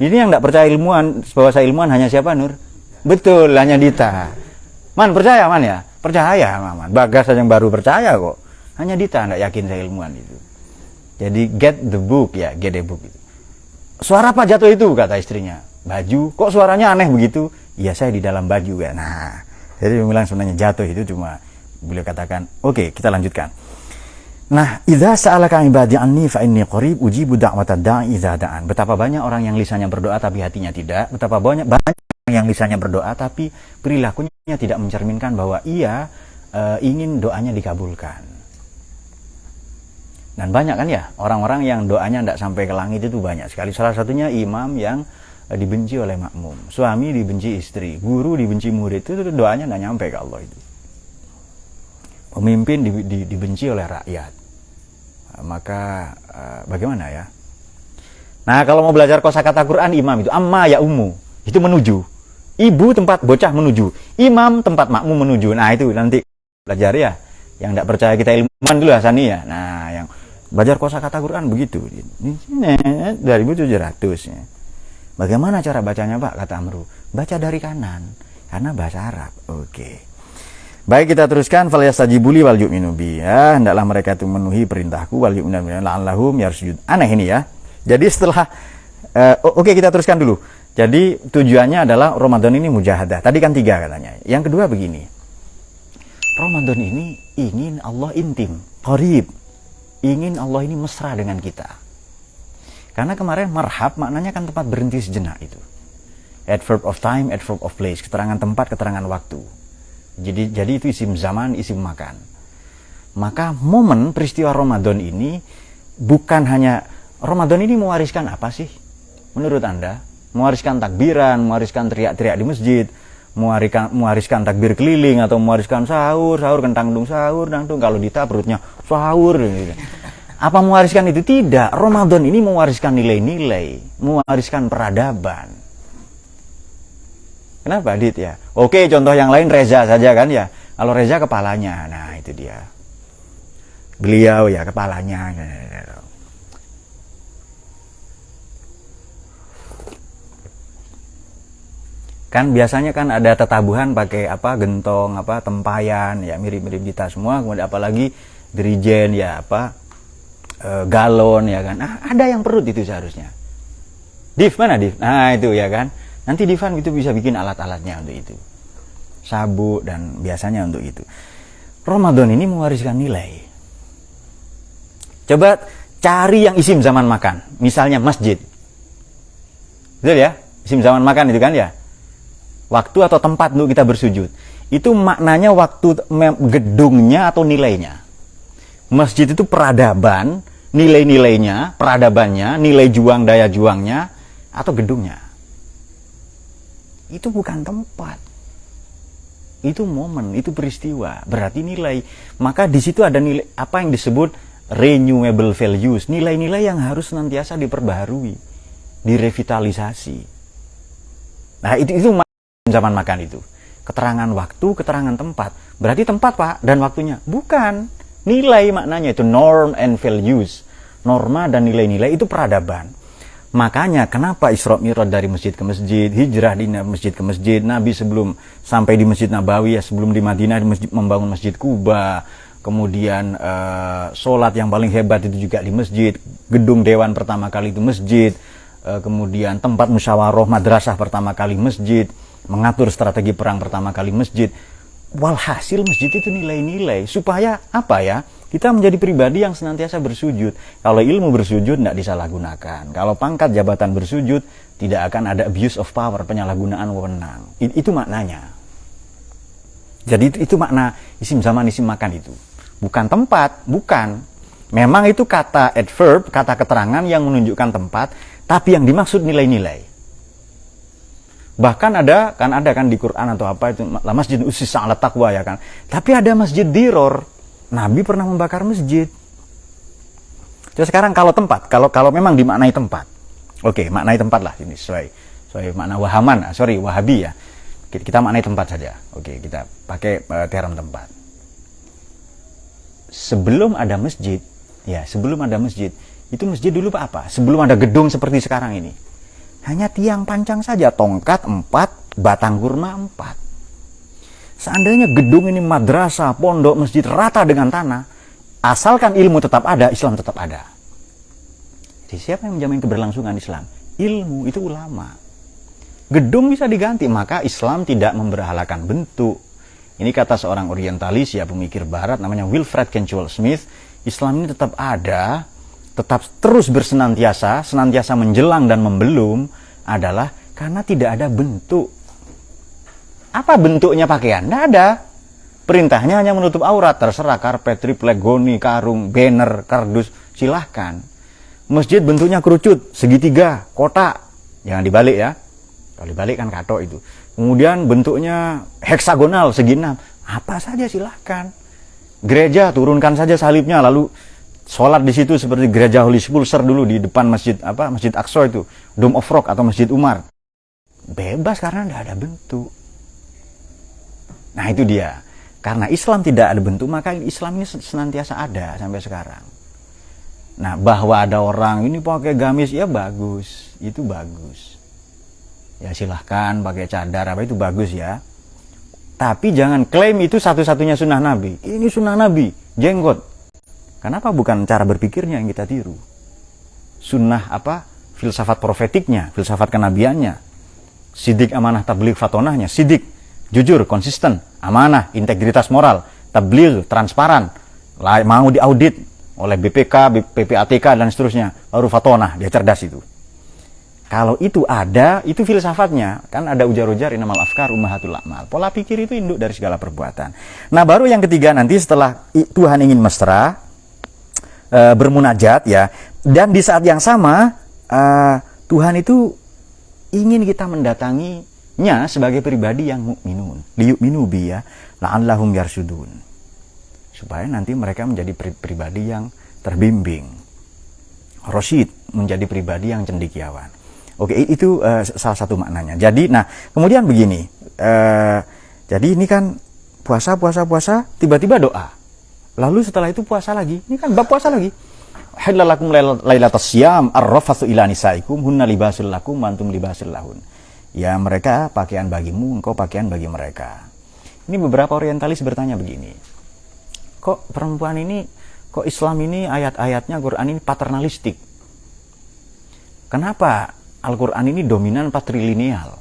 Ini yang nggak percaya ilmuwan, bahwa saya ilmuwan hanya siapa Nur? Betul, hanya Dita. Man percaya man ya? Percaya man. Bagas yang baru percaya kok. Hanya Dita nggak yakin saya ilmuwan itu. Jadi get the book ya, get the book itu. Suara apa jatuh itu kata istrinya? Baju. Kok suaranya aneh begitu? Iya saya di dalam baju ya. Nah, jadi dia bilang sebenarnya jatuh itu cuma beliau katakan, oke, kita lanjutkan. Nah, idza sa'alaka ibadi anni fa inni qarib ujibu da'watad da'i idza da'an. Betapa banyak orang yang lisannya berdoa tapi hatinya tidak. Betapa banyak orang yang lisannya berdoa tapi perilakunya tidak mencerminkan bahwa ia ingin doanya dikabulkan. Dan banyak kan ya orang-orang yang doanya tidak sampai ke langit itu banyak sekali. Salah satunya imam yang dibenci oleh makmum, suami dibenci istri, guru dibenci murid, itu doanya nggak nyampe ke Allah itu. Pemimpin dibenci oleh rakyat, maka bagaimana ya? Nah kalau mau belajar kosakata Quran, imam itu amma ya ummu, itu menuju. Ibu tempat bocah menuju, imam tempat makmum menuju. Nah itu nanti belajar ya. Yang tidak percaya kita ilmuwan dulu Hasani ya. Nah yang belajar kosakata Quran begitu. Ini 2700 ya. Bagaimana cara bacanya Pak? Kata Amru. Baca dari kanan, karena bahasa Arab. Oke. Baik, kita teruskan. Falyastajibuli wal yu'minu bi. Ya, hendaklah mereka itu memenuhi perintahku wal yu'minu la'allahum yarsujud. Aneh ini ya. Jadi setelah oke, kita teruskan dulu. Jadi tujuannya adalah Ramadan ini mujahadah. Tadi kan 3 katanya. Yang kedua begini. Ramadan ini ingin Allah intim, qarib. Ingin Allah ini mesra dengan kita. Karena kemarin marhab maknanya kan tempat berhenti sejenak itu. Adverb of time, adverb of place, keterangan tempat, keterangan waktu. Jadi itu isim zaman, isim makan. Maka momen peristiwa Ramadan ini bukan hanya Ramadan ini mewariskan apa sih? Menurut Anda, mewariskan takbiran, mewariskan teriak-teriak di masjid, mewariskan takbir keliling atau mewariskan sahur kentang dung sahur, nangtung kalau dita perutnya sahur gitu. Apa mewariskan itu? Tidak. Ramadan ini mewariskan nilai-nilai, mewariskan peradaban. Kenapa, Dit ya? Oke, contoh yang lain Reza saja kan ya. Kalau Reza kepalanya, nah itu dia. Beliau ya kepalanya. Kan biasanya kan ada tetabuhan pakai apa? Gentong, apa? Tempayan, ya mirip-mirip kita semua. Kemudian apalagi dirijen ya apa? Galon ya kan. Nah, ada yang perut itu seharusnya. Div mana Div? Nah itu ya kan. Nanti Divan itu bisa bikin alat-alatnya untuk itu. Sabuk dan biasanya untuk itu. Ramadan ini mewariskan nilai. Coba cari yang isim zaman makan. Misalnya masjid. Betul ya? Isim zaman makan itu kan ya? Waktu atau tempat untuk kita bersujud. Itu maknanya waktu gedungnya atau nilainya. Masjid itu peradaban, nilai-nilainya, peradabannya, nilai juang, daya juangnya, atau gedungnya. Itu bukan tempat. Itu momen, itu peristiwa, berarti nilai. Maka di situ ada nilai apa yang disebut renewable values, nilai-nilai yang harus senantiasa diperbaharui, direvitalisasi. Nah, itu zaman makan itu. Keterangan waktu, keterangan tempat. Berarti tempat, Pak, dan waktunya. Bukan. Nilai maknanya itu norm and values. Norma dan nilai-nilai itu peradaban. Makanya kenapa Isra Mi'raj dari masjid ke masjid, hijrah di masjid ke masjid, Nabi sebelum sampai di Masjid Nabawi ya, sebelum di Madinah membangun Masjid Kuba, kemudian sholat yang paling hebat itu juga di masjid, gedung dewan pertama kali itu masjid, kemudian tempat musyawarah madrasah pertama kali masjid, mengatur strategi perang pertama kali masjid. Walhasil masjid itu nilai-nilai supaya apa ya? Kita menjadi pribadi yang senantiasa bersujud. Kalau ilmu bersujud tidak disalahgunakan. Kalau pangkat jabatan bersujud tidak akan ada abuse of power, penyalahgunaan wewenang. Itu maknanya. Jadi itu makna isim zaman, isim makan itu. Bukan tempat, bukan. Memang itu kata adverb, kata keterangan yang menunjukkan tempat, tapi yang dimaksud nilai-nilai. Bahkan ada kan di Quran atau apa itu masjid ussisa 'ala taqwa ya kan. Tapi ada masjid diror. Nabi pernah membakar masjid. Jadi sekarang kalau tempat, kalau memang dimaknai tempat. Oke, maknai tempat lah ini sesuai makna Wahabi ya. Kita maknai tempat saja. Oke, kita pakai term tempat. Sebelum ada masjid, itu masjid dulu apa? Sebelum ada gedung seperti sekarang ini. Hanya tiang pancang saja, tongkat 4, batang kurma 4. Seandainya gedung ini madrasah, pondok, masjid rata dengan tanah, asalkan ilmu tetap ada, Islam tetap ada. Jadi siapa yang menjamin keberlangsungan Islam? Ilmu, itu ulama. Gedung bisa diganti, maka Islam tidak memberhalakan bentuk. Ini kata seorang orientalis ya, pemikir barat namanya Wilfred Kenchwell Smith. Islam ini tetap ada, tetap terus senantiasa menjelang dan membelum adalah karena tidak ada bentuk. Apa bentuknya pakaian? Tidak ada. Perintahnya hanya menutup aurat, terserah karpet, triplek, goni, karung, banner, kardus, silahkan. Masjid bentuknya kerucut, segitiga, kotak, jangan dibalik ya. Kalau dibalik kan katok itu. Kemudian bentuknya heksagonal, segi 6, apa saja silahkan. Gereja turunkan saja salibnya, lalu sholat di situ seperti gereja Holy Sepulchre dulu di depan Masjid Aqsa itu, Dome of Rock atau Masjid Umar. Bebas karena tidak ada bentuk. Nah itu dia. Karena Islam tidak ada bentuk, maka Islam ini senantiasa ada sampai sekarang. Nah bahwa ada orang ini pakai gamis, ya bagus, itu bagus. ya silahkan pakai cadar apa itu bagus ya. Tapi jangan klaim itu satu-satunya sunnah Nabi. Ini sunnah Nabi, jenggot. Kenapa bukan cara berpikirnya yang kita tiru? Sunnah apa? Filsafat profetiknya, filsafat kenabiannya. Sidik, amanah, tabligh, fatonahnya. Sidik, jujur, konsisten, amanah, integritas moral, tabligh, transparan, mau diaudit oleh BPK, PPATK dan seterusnya. Baru fatonah, dia cerdas itu. Kalau itu ada, itu filsafatnya. Kan ada ujar-ujar innamal afkar ummahatul a'mal. Pola pikir itu induk dari segala perbuatan. Nah, baru yang ketiga nanti setelah Tuhan ingin mesra, bermunajat ya. Dan di saat yang sama, Tuhan itu ingin kita mendatanginya sebagai pribadi yang mukminun. Liyu'minu bi ya, la'allahum yarsudun. Supaya nanti mereka menjadi pribadi yang terbimbing. Rasyid, menjadi pribadi yang cendekiawan. Oke, itu salah satu maknanya. Jadi, nah, kemudian begini. Jadi ini kan puasa, tiba-tiba doa. Lalu setelah itu puasa lagi. Ini kan bab puasa lagi. Hillalakum lailatas syiyam ar-rafatsu ila nisaikum hunna libasul lakum wa antum libasul lahun. Ya, mereka pakaian bagimu, engkau pakaian bagi mereka. Ini beberapa orientalis bertanya begini. Kok perempuan ini, kok Islam ini ayat-ayatnya Quran ini paternalistik? Kenapa Al-Quran ini dominan patrilineal?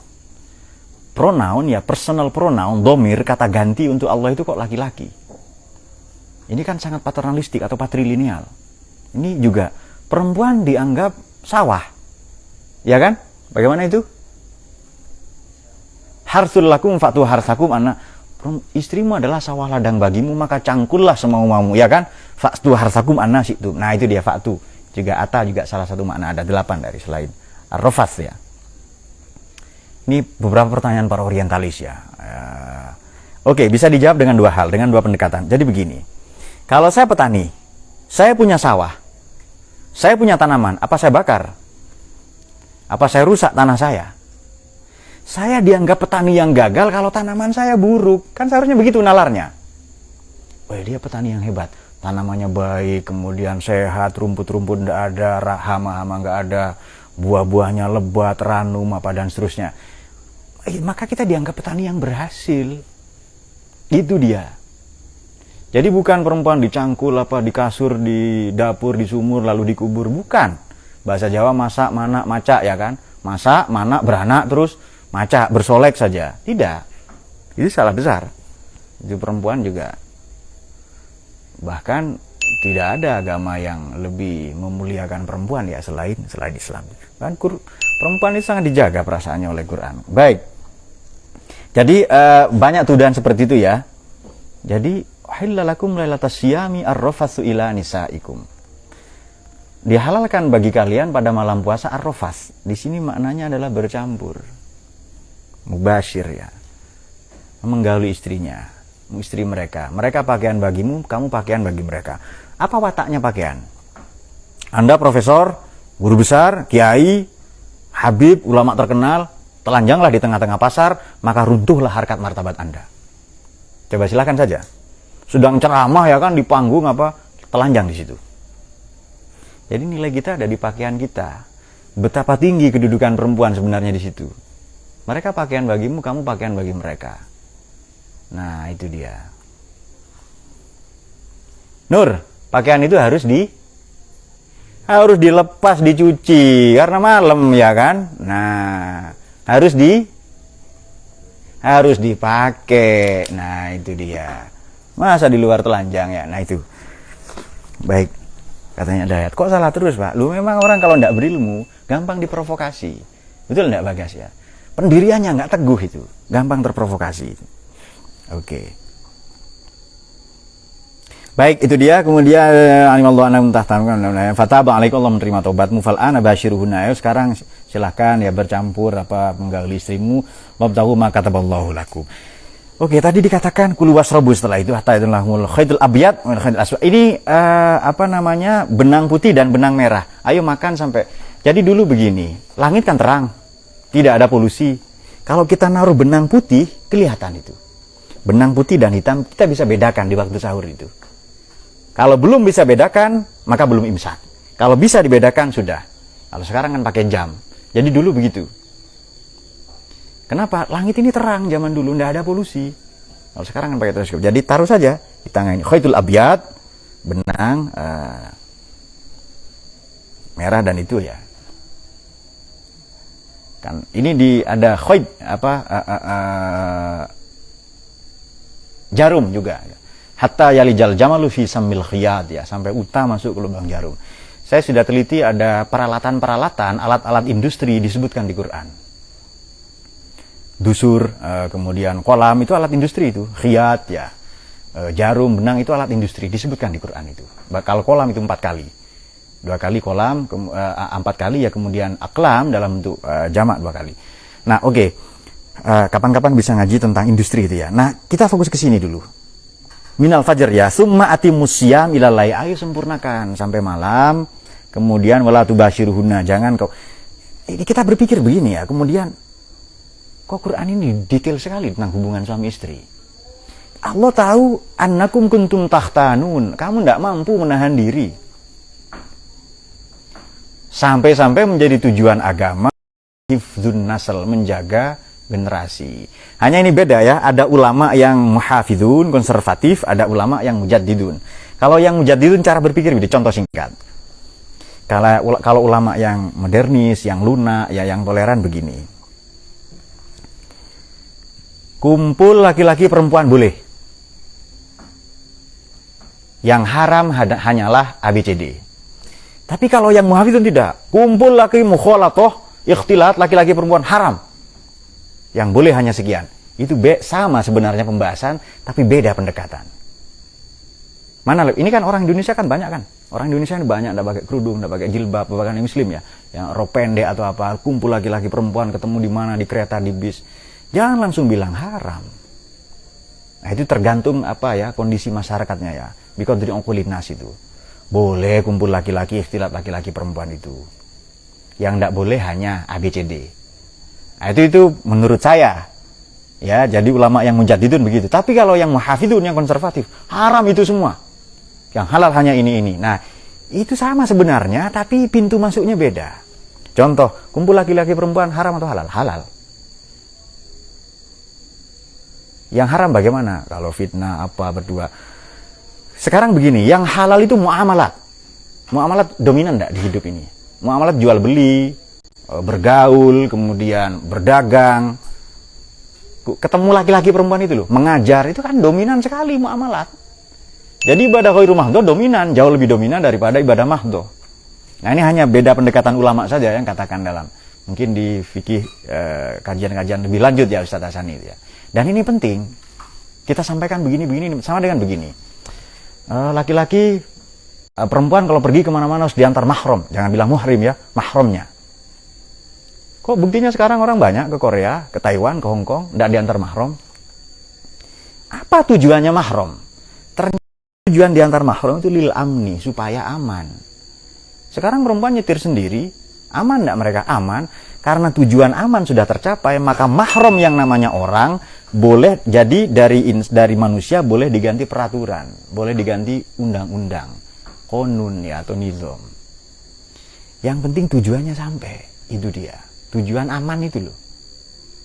Pronoun ya, personal pronoun, domir, kata ganti untuk Allah itu kok laki-laki? Ini kan sangat paternalistik atau patrilineal. Ini juga perempuan dianggap sawah. Ya kan? Bagaimana itu? Harsul lakum fatu harsakum anak. Istrimu adalah sawah ladang bagimu, maka cangkullah semau-maumu. Ya kan? Fatu harsakum anak situ. Nah itu dia fatu. Juga ata juga salah satu makna, ada 8 dari selain Ar-Rafats ya. Ini beberapa pertanyaan para orientalis ya. Oke, bisa dijawab dengan 2 hal, dengan 2 pendekatan. Jadi begini, kalau saya petani, saya punya sawah, saya punya tanaman, apa saya bakar? Apa saya rusak tanah saya? Saya dianggap petani yang gagal kalau tanaman saya buruk. Kan seharusnya begitu nalarnya. Wah, dia petani yang hebat. Tanamannya baik, kemudian sehat, rumput-rumput tidak ada, hama-hama nggak ada, buah-buahnya lebat, ranum, apa dan seterusnya. Maka kita dianggap petani yang berhasil. Itu dia. Jadi bukan perempuan dicangkul, apa di kasur, di dapur, di sumur, lalu dikubur. Bukan. Bahasa Jawa masak, manak, macak ya kan. Masak, manak, beranak, terus macak, bersolek saja. Tidak. Itu salah besar. Itu perempuan juga. Bahkan tidak ada agama yang lebih memuliakan perempuan ya selain Islam. Kan perempuan itu sangat dijaga perasaannya oleh Quran. Baik. Jadi banyak tuduhan seperti itu ya. Jadi hillalakum lailatas syiyami ar-rafatsu ila nisaikum. Dihalalkan bagi kalian pada malam puasa ar-rafats. Di sini maknanya adalah bercampur. Mubasyir ya. Menggauli istrinya, istri mereka. Mereka pakaian bagimu, kamu pakaian bagi mereka. Apa wataknya pakaian? Anda profesor, guru besar, kiai, habib, ulama terkenal, telanjanglah di tengah-tengah pasar, maka runtuhlah harkat martabat Anda. Coba silakan saja. Sedang ceramah ya kan di panggung apa, telanjang di situ. Jadi nilai kita ada di pakaian kita. Betapa tinggi kedudukan perempuan sebenarnya di situ. Mereka pakaian bagimu, kamu pakaian bagi mereka. Nah, itu dia. Nur, pakaian itu harus dilepas, dicuci karena malam ya kan. Nah, harus dipakai. Nah, itu dia. Masa di luar telanjang ya. Nah, itu. Baik. Katanya Dayat, kok salah terus, Pak? Lu memang orang kalau enggak berilmu gampang diprovokasi. Betul enggak, Bagas ya? Pendiriannya enggak teguh itu, gampang terprovokasi. Oke. Baik, itu dia. Kemudian alimallahu anna muhtahtamkan fataba alaikum, Allah menerima taubatmu fal ana basyiruhunna. Ayo sekarang silahkan ya bercampur apa menggauli istrimu, wabtahu ma kataballahu lakum. Oke, tadi dikatakan kulu wasrabu, setelah itu hatta idallahul khaitul abyad wal khaitul aswad. Ini apa namanya? Benang putih dan benang merah. Ayo makan sampai. Jadi dulu begini, langit kan terang. Tidak ada polusi. Kalau kita naruh benang putih, kelihatan itu. Benang putih dan hitam kita bisa bedakan di waktu sahur itu. Kalau belum bisa bedakan, maka belum imsak. Kalau bisa dibedakan, sudah. Kalau sekarang kan pakai jam. Jadi dulu begitu. Kenapa? Langit ini terang zaman dulu, tidak ada polusi. Kalau sekarang kan pakai teleskop. Jadi taruh saja di tangan ini. Khaitul abyad, benang merah dan itu ya. Kan ini ada khayt jarum juga. Hatta yalijal jamalu fi sammil khiyat ya, sampai unta masuk ke lubang jarum. Saya sudah teliti ada peralatan-peralatan, alat-alat industri disebutkan di Quran. Dusur, kemudian kolam itu alat industri itu, khiyat ya. Jarum, benang itu alat industri disebutkan di Quran itu. Bakal kolam itu 4 kali. 2 kali kolam, 4 kali ya, kemudian aklam dalam bentuk jamak 2 kali. Nah, oke. Kapan-kapan bisa ngaji tentang industri itu ya. Nah, kita fokus ke sini dulu. Minal fajr ya, summa atimus syiyam ilal lail. Ayo sempurnakan sampai malam. Kemudian wala tubashiruhunna, jangan kau. Ini kita berpikir begini ya, kemudian kok Quran ini detail sekali tentang hubungan suami istri. Allah tahu annakum kuntum tahtanun, kamu tidak mampu menahan diri. Sampai-sampai menjadi tujuan agama hifdzun nasl, menjaga generasi. Hanya ini beda ya, ada ulama yang muhafidun, konservatif, ada ulama yang mujaddidun. Kalau yang mujaddidun cara berpikir begini, contoh singkat. Kalau ulama yang modernis, yang lunak, ya yang toleran begini. Kumpul laki-laki perempuan boleh. Yang haram hanyalah ABCD. Tapi kalau yang muhafidun tidak, kumpul laki mukhalatoh, ikhtilat laki-laki perempuan haram. Yang boleh hanya sekian. Itu sama sebenarnya pembahasan, tapi beda pendekatan. Mana ini kan orang Indonesia kan banyak kan? Orang Indonesia ini banyak tidak pakai kerudung, tidak pakai jilbab, bahkan yang muslim ya, yang rok pendek atau apa, kumpul laki-laki perempuan ketemu di mana, di kereta, di bis. Jangan langsung bilang haram. Nah, itu tergantung apa ya, kondisi masyarakatnya ya. Biqadri uqulinas itu. Boleh kumpul laki-laki, ikhtilat laki-laki perempuan itu. Yang tidak boleh hanya ABCD. Nah, itu menurut saya. Ya, jadi ulama yang mujaddidun begitu. Tapi kalau yang muhafidun, yang konservatif, haram itu semua. Yang halal hanya ini. Nah, itu sama sebenarnya, tapi pintu masuknya beda. Contoh, kumpul laki-laki perempuan haram atau halal? Halal. Yang haram bagaimana? Kalau fitnah apa berdua. Sekarang begini, yang halal itu muamalat. Muamalat dominan enggak di hidup ini? Muamalat jual beli, bergaul, kemudian berdagang. Ketemu laki-laki perempuan itu loh, mengajar, itu kan dominan sekali muamalat. Jadi ibadah ghairu mahdho dominan, jauh lebih dominan daripada ibadah mahdho. Nah, ini hanya beda pendekatan ulama saja yang katakan dalam. Mungkin di fikih kajian-kajian lebih lanjut ya Ustaz Hasani ya. Dan ini penting. Kita sampaikan begini-begini sama dengan begini. Laki-laki perempuan kalau pergi kemana-mana harus diantar mahram. Jangan bilang muhrim ya, mahramnya. Kok buktinya sekarang orang banyak ke Korea, ke Taiwan, ke Hong Kong, tidak diantar mahram. Apa tujuannya mahram? Ternyata tujuan diantar mahram itu lil amni, supaya aman. Sekarang perempuan nyetir sendiri, aman tidak mereka? Aman. Karena tujuan aman sudah tercapai, maka mahram yang namanya orang boleh jadi dari manusia boleh diganti peraturan, boleh diganti undang-undang, konun ya atau nizam. Yang penting tujuannya sampai, itu dia. Tujuan aman itu loh.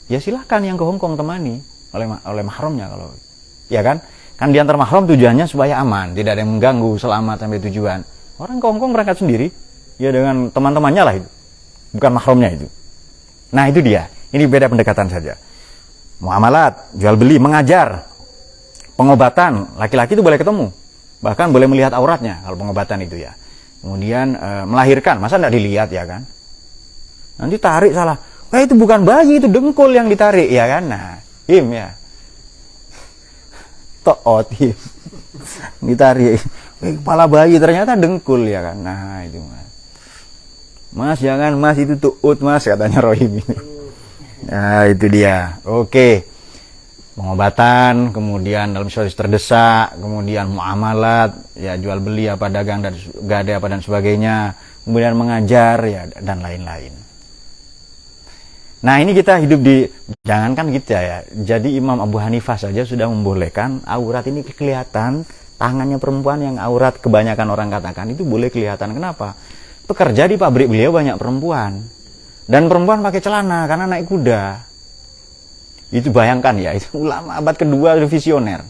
Ya silahkan yang ke Hong Kong temani oleh mahramnya kalau, ya kan? Kan diantar mahram tujuannya supaya aman, tidak ada yang mengganggu, selamat sampai tujuan. Orang ke Hong Kong berangkat sendiri, ya dengan teman-temannya lah itu, bukan mahramnya itu. Nah itu dia. Ini beda pendekatan saja. Muamalat, jual beli, mengajar, pengobatan, laki-laki itu boleh ketemu, bahkan boleh melihat auratnya kalau pengobatan itu ya. Kemudian melahirkan, masa tidak dilihat ya kan? Nanti tarik salah. Itu bukan bayi, itu dengkul yang ditarik ya kan? Nah, ya. Toot him. Ditarik. Kepala bayi ternyata dengkul ya kan? Nah, itu Mas. Mas jangan Mas, itu tuut Mas katanya Rohim ini. Nah, itu dia. Oke. Pengobatan, kemudian dalam situasi terdesak, kemudian muamalat, ya jual beli apa dagang dan gade apa dan sebagainya, kemudian mengajar ya dan lain-lain. Nah ini kita hidup di, jangankan kita ya, jadi Imam Abu Hanifah saja sudah membolehkan aurat ini kelihatan, tangannya perempuan yang aurat kebanyakan orang katakan itu boleh kelihatan. Kenapa? Pekerja di pabrik beliau banyak perempuan, dan perempuan pakai celana karena naik kuda. Itu bayangkan ya, itu ulama abad kedua visioner.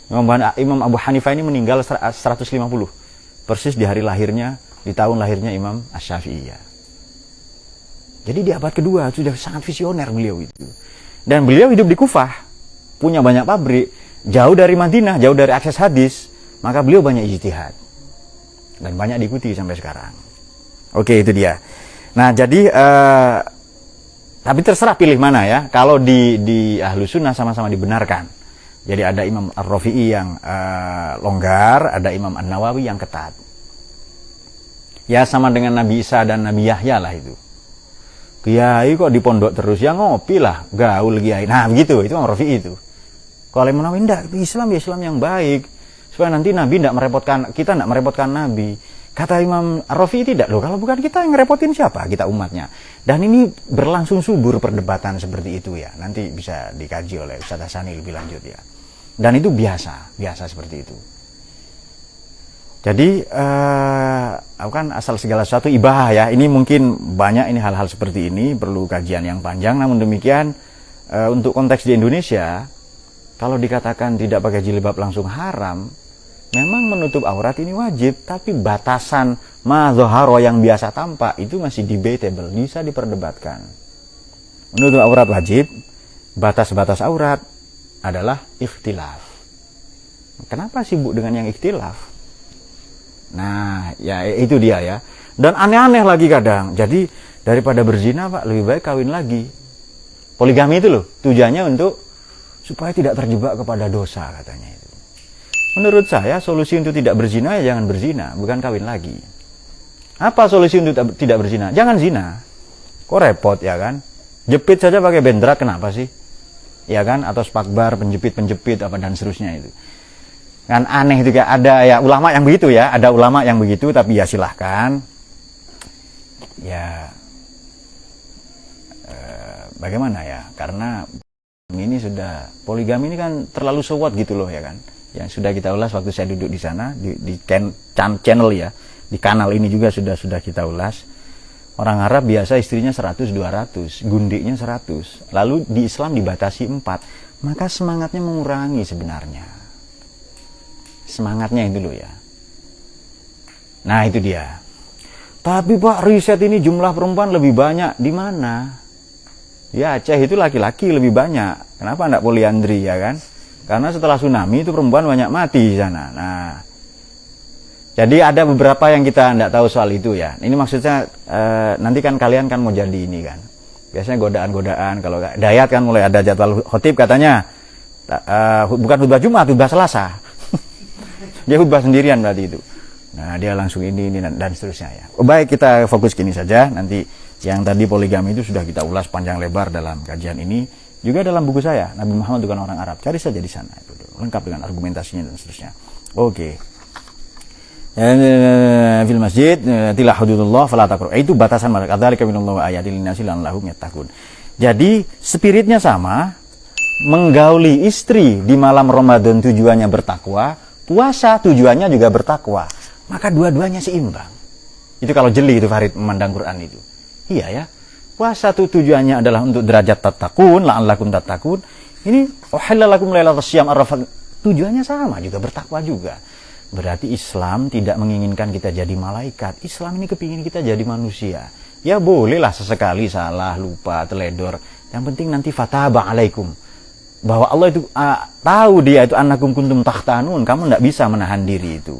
Imam Abu Hanifah ini meninggal 150, persis di hari lahirnya, di tahun lahirnya Imam Asy-Syafi'i. Jadi di abad kedua sudah sangat visioner beliau itu. Dan beliau hidup di Kufah, punya banyak pabrik, jauh dari Madinah, jauh dari akses hadis, maka beliau banyak ijtihad dan banyak diikuti sampai sekarang. Oke, itu dia. Nah, jadi tapi terserah pilih mana ya. Kalau di Ahlus Sunnah sama-sama dibenarkan. Jadi ada Imam Ar-Rafi'i yang longgar, ada Imam An-Nawawi yang ketat. Ya sama dengan Nabi Isa dan Nabi Yahya lah itu. Kiai kok di pondok terus, ya ngopi lah, gaul kiai. Nah begitu, itu Imam Ar-Rafi'i itu. Kalau Imam Nawawi enggak, Islam ya Islam yang baik. Supaya nanti Nabi enggak merepotkan, kita enggak merepotkan Nabi. Kata Imam Ar-Rafi'i tidak loh, kalau bukan kita yang ngerepotin siapa? Kita umatnya. Dan ini berlangsung subur perdebatan seperti itu ya. Nanti bisa dikaji oleh Ustaz Hassani lebih lanjut ya. Dan itu biasa seperti itu. Jadi aku kan asal segala sesuatu ibahah ya. Ini mungkin banyak ini hal-hal seperti ini perlu kajian yang panjang. Namun demikian untuk konteks di Indonesia, kalau dikatakan tidak pakai jilbab langsung haram, memang menutup aurat ini wajib. Tapi batasan mazharo yang biasa tampak itu masih debatable, bisa diperdebatkan. Menutup aurat wajib, batas-batas aurat adalah ikhtilaf. Kenapa sibuk dengan yang ikhtilaf? Nah, ya itu dia ya. Dan aneh-aneh lagi kadang. Jadi daripada berzina Pak, lebih baik kawin lagi. Poligami itu loh, tujuannya untuk supaya tidak terjebak kepada dosa katanya itu. Menurut saya solusi untuk tidak berzina ya jangan berzina, bukan kawin lagi. Apa solusi untuk tidak berzina? Jangan zina. Kok repot ya kan? Jepit saja pakai bendera, kenapa sih? Ya kan, atau spakbar, penjepit apa dan seterusnya itu kan aneh juga. Ada ya ulama yang begitu ya, ada ulama yang begitu, tapi ya silahkan ya bagaimana ya, karena ini sudah poligami ini kan terlalu sewot gitu loh ya kan, yang sudah kita ulas waktu saya duduk di sana di channel ya, di kanal ini juga sudah kita ulas. Orang Arab biasa istrinya 100-200, gundiknya 100. Lalu di Islam dibatasi 4. Maka semangatnya mengurangi sebenarnya. Semangatnya itu loh ya. Nah itu dia. Tapi Pak, riset ini jumlah perempuan lebih banyak. Di mana? Di Aceh itu laki-laki lebih banyak. Kenapa enggak poliandri ya kan? Karena setelah tsunami itu perempuan banyak mati di sana. Nah, jadi ada beberapa yang kita tidak tahu soal itu ya. Ini maksudnya nanti kan kalian kan mau jadi ini kan. Biasanya godaan-godaan. Kalau Dayat kan mulai ada jadwal khotib katanya. Bukan khutbah Jumat, khutbah Selasa. Dia khutbah sendirian berarti itu. Nah dia langsung ini dan seterusnya ya. Baik, kita fokus gini saja. Nanti yang tadi poligami itu sudah kita ulas panjang lebar dalam kajian ini. Juga dalam buku saya, Nabi Muhammad bukan orang Arab. Cari saja di sana. Lengkap dengan argumentasinya dan seterusnya. Oke. Fil masjid tilah hududullah fala taqrabu. Itu batasan kadzalika minallahu ayatil linnasi la'allahum yattaqun. Jadi spiritnya sama, menggauli istri di malam Ramadan tujuannya bertakwa, puasa tujuannya juga bertakwa. Maka dua-duanya seimbang. Itu kalau jeli itu Farid memandang Quran itu. Iya ya. Puasa tujuannya adalah untuk derajat tattaqun, la'allakum tattaqun. Ini uhillalakum lailatas syiyam arafat. Tujuannya sama juga, bertakwa juga. Berarti Islam tidak menginginkan kita jadi malaikat. Islam ini kepingin kita jadi manusia. Ya bolehlah sesekali salah, lupa, teledor. Yang penting nanti fataba alaikum. Bahwa Allah itu tahu dia itu annakum kuntum takhtanun. Kamu tidak bisa menahan diri itu.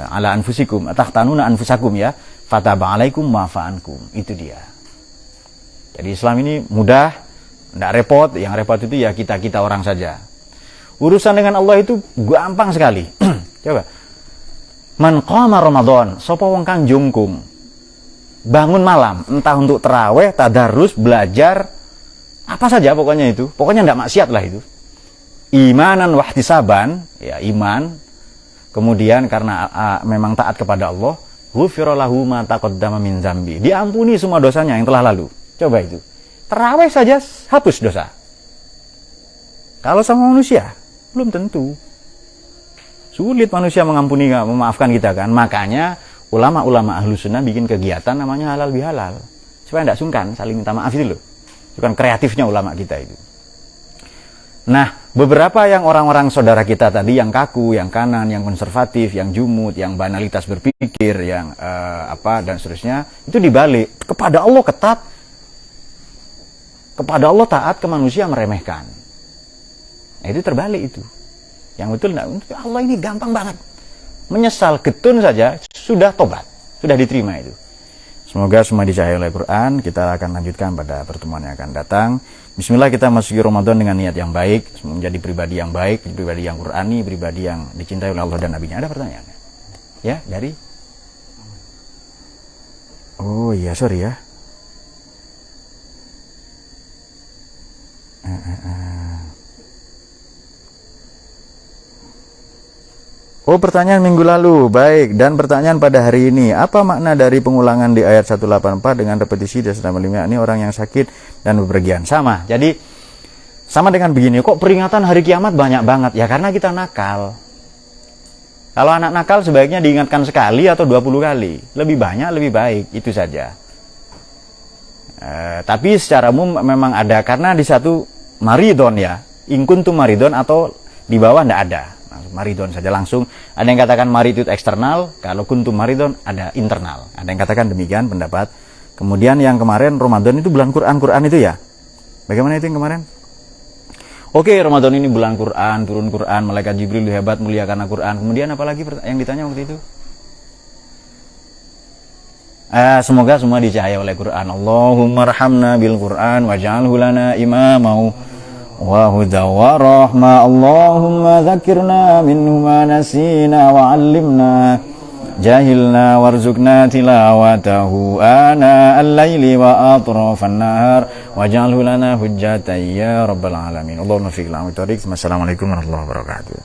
Ala anfusikum. Takhtanuna anfusakum ya. Fataba alaikum ma'fa'ankum. Itu dia. Jadi Islam ini mudah. Tidak repot. Yang repot itu ya kita-kita orang saja. Urusan dengan Allah itu gampang sekali. Coba. Man qama Ramadan, sapa wong kang jungkung. Bangun malam, entah untuk tarawih, tadarus, belajar, apa saja pokoknya itu. Pokoknya enggak maksiat lah itu. Imanan wahtisaban, ya iman. Kemudian karena memang taat kepada Allah, ghufira lahu ma taqaddama min dzambi. Diampuni semua dosanya yang telah lalu. Coba itu. Tarawih saja hapus dosa. Kalau sama manusia belum tentu. Sulit manusia mengampuni, memaafkan kita kan. Makanya ulama-ulama Ahlus Sunnah bikin kegiatan namanya halal bihalal. Supaya tidak sungkan saling minta maaf itu loh. Itu kan kreatifnya ulama kita itu. Nah, beberapa yang orang-orang saudara kita tadi yang kaku, yang kanan, yang konservatif, yang jumut, yang banalitas berpikir, yang dan seterusnya, itu dibalik. Kepada Allah ketat, kepada Allah taat, ke manusia meremehkan. Nah, itu terbalik itu. Yang betul, Allah ini gampang banget. Menyesal getun saja, sudah tobat, sudah diterima itu. Semoga semua dicahayai oleh Quran. Kita akan lanjutkan pada pertemuan yang akan datang. Bismillah, kita masuki Ramadan dengan niat yang baik, menjadi pribadi yang baik, pribadi yang Qurani, pribadi yang dicintai oleh Allah dan Nabi-Nya. Ada pertanyaan? Ya, dari? Oh iya, sorry ya. Oh, pertanyaan minggu lalu. Baik, dan pertanyaan pada hari ini. Apa makna dari pengulangan di ayat 184 dengan repetisi dan 185? Ini orang yang sakit dan bepergian. Sama. Jadi, sama dengan begini. Kok peringatan hari kiamat banyak banget? Ya, karena kita nakal. Kalau anak nakal sebaiknya diingatkan sekali atau 20 kali. Lebih banyak, lebih baik. Itu saja. Tapi secara umum memang ada. Karena di satu maridon ya. In kuntum maridon atau di bawah tidak ada. Maridon saja langsung. Ada yang katakan marid itu eksternal, kalau kuntum maridon ada internal. Ada yang katakan demikian pendapat. Kemudian yang kemarin Ramadan itu bulan Quran itu ya. Bagaimana itu yang kemarin? Oke, Ramadan ini bulan Quran, turun Quran, malaikat Jibril hebat mulia karena Quran. Kemudian apalagi yang ditanya waktu itu? Semoga semua dicahayai oleh Quran. Allahumma rahamna bil Quran waj'alhu lana imamau wa huda wa rahma. Allahumma dzakirna minhu ma nasina wa 'allimna jahilna warzuqna tilawatahu ana al-laili wa atrafan nahar waj'alhu lana hujjatan ya rabbal alamin. Allahumma fiqna wa tariq. Wassalamualaikum warahmatullahi wabarakatuh.